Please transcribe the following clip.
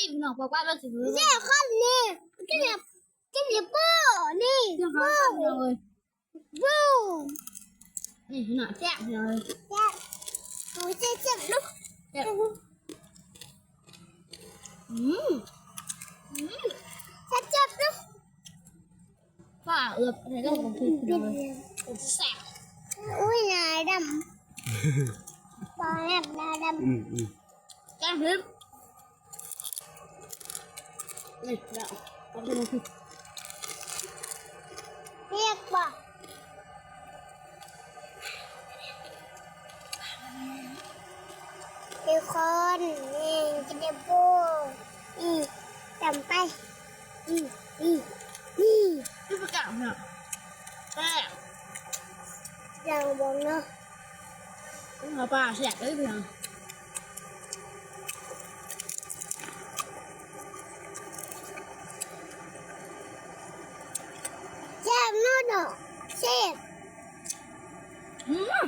อีกหน่อยบอกว่าเราสิบ เจ้าคนนี่กินปูนี่ เจ้าข้าวเลย ปู นี่หน่อยแซ่บเลย เจ้าโอ้ยเจ็บลูก แซ่บเจ็บลูก ฝ้าเอือบอะไรก็ของพี่เลยแซ่บ อุ้ยนายดำปลาแอบนายดำ แก้มพริบนี่แล้วเอาไปลงพี่ เรียกว่าทุกคนนี่กินปูจำไปนี่ พี่ประกาศเนี่ยแซ่บ อย่างบอกเนาะ เอาปลาแซ่บเลยเพียง แซ่บนู่นเนาะแซ่บ อืม